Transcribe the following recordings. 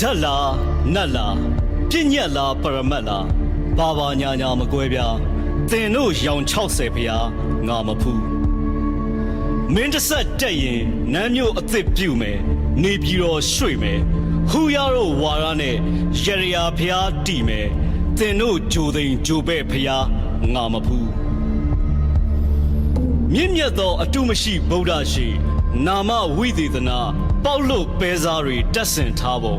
ဇက်လာနတ်လာပြည့်ညက်လာပရမတ်လာဘာဘာညာညာမကွဲပြားသင်တို့ရောင်60ဖျားငါမဖူးမင်းတဆက်တက်ရင်နမ်းမျိုးအသစ်ပြုတ်မယ်နေပြည်တော်ရွှေ့မယ်ဟူရတို့ဝါရနဲ့ရရယာဖျားတီမယ်သင်တို့ဂျိုသိန်ဂျိုပဲ့ဖျားငါမဖူးမြင့်မြတ်သောအတုမရှိဗုဒ္ဓရှိနာမဝိသေသနာပေါက်လို့ပဲစားတွေတက်ဆင်ထားပုံ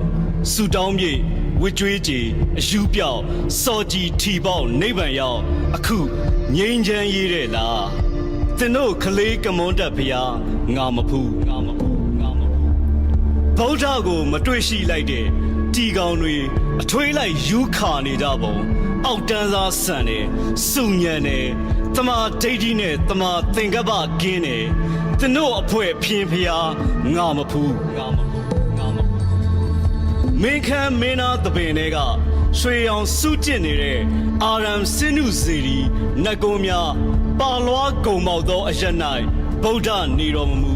ဆူတောင်းမြေဝစ်ကြွေးကြည်အယူပြောက်စော်ကြည်ထီပေါက်နိဗ္ဗာန်ရောက်အခုငြိမ်းချမ်းရေးတဲ့လားသင်တို့ကလေးကမွန်တက်ဖျားငါမဖူးဗုဒ္ဓကိုမတွေ့ရှိလိုက်တဲ့တီကောင်တွေအထွေးလိုက်ယူခါနေကြပုံအောက်တန်းစားဆန်တယ်စုညံတယ်တမာဒိဋ္ဌိနဲ့တမာသင်္ကပ္ပကင်းတယ်သင်တို့အဖွဲဖြင်းဖျားငါမဖူးမင်းခမ်းမင်းသားတပင်တွေကရွှေရောင်စုကျင့်နေတဲ့အာရမ်စင်းနုစေရီနတ်ကုန်းများပါလွားကုံမောက်သောအရ၌ဗုဒ္ဓနေတော်မမူ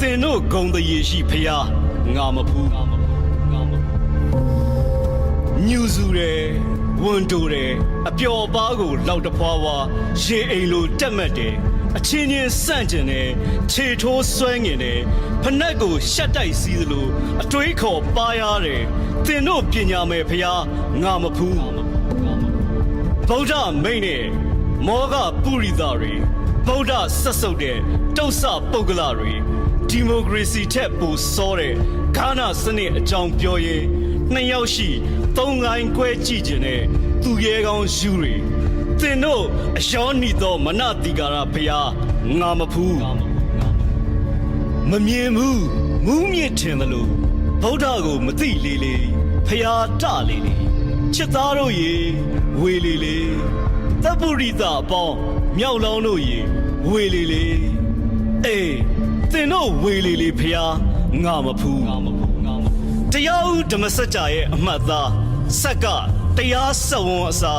သင်တို့ဂုံတရေရှိဖျားငါမဖူးညူစုတယ်ဝန်တိုတယ်အပျော်ပါးကိုလောက်တဖွာဖွာရေအိမ်လိုတက်မှတ်တယ်အချင်းချင်းစန့်ကျင်တယ်ခြေထိုးဆွဲငင်တယ်ဖနက်ကိုရှက်တိုက်စည်းသလိုအတွေးခေါ်ပါရတယ်သင်တို့ပညာမယ်ဖျားငါမဖူးဗုဒ္ဓမိန်နဲ့မောဂပုရိသတွေဗုဒ္ဓဆက်ဆုပ်တဲ့တုတ်ဆပုဂ္ဂလတွေဒီမိုကရေစီထက်ပိုစောတဲ့ဂါနာစနစ်အကြောင်းပြောရင်နှစ်ယောက်ရှိသုံးကိုင်းခွဲကြည့်ခြင်းနဲ့သူရဲကောင်းယူတွေသင်တို့အယောနီသောမနတိကာရဖျားငါမဖူးမမြင်ဘူးမူးမြင့်ထင်သလိုဗုဒ္ဓကိုမသိလေလေဖျားတလေလေချစ်သားတို့ရေဝေလေလေသဗ္ဗရိတအပေါင်းမြောက်လောင်းတို့ရေဝေလေလေအေးသင်တို့ဝေလေလေဖျားငါမဖူးတရားဥဓမ္မစကြာရဲ့အမှတ်သားဆက်ကတရားစဝန်းအစာ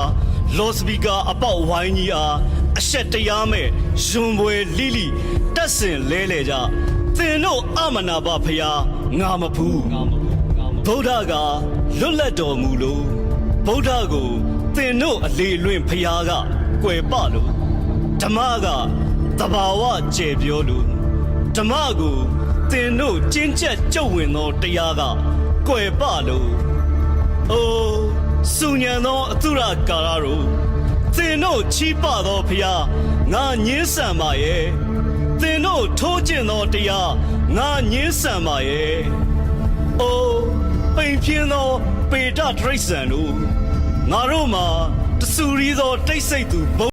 လော့စပီကာအပေါက်ဝိုင်းကြီးအားအဆက်တရားမဲ့ဇွန်ပွဲလိလိတက်ဆင်လဲလေကြသင်တို့အမနာပါဖျားငါမဖူးဗုဒ္ဓကလွတ်လပ်တော်မူလို့ဗုဒ္ဓကိုသင်တို့အလေလွင့်ဖျားကကွယ်ပလို့ဓမ္မကတဘာဝကျေပြောလို့ဓမ္မကိုသင်တို့ကျင့်ချက်ကြုတ်ဝင်သောတရားကကွယ်ပလို့အိုးစုညံသောအသုရကာရတို့သင်တို့ချီးပသောဖျားငါညင်းဆန်ပါရဲ့သင်တို့ထိုးကျင့်သောတရားငါညင်းဆန်ပါရဲ့အိုးပိန်ပြင်းသောပေတတရိษံတို့ငါတို့မှာတဆူရီသောတိတ်ဆိတ်သူ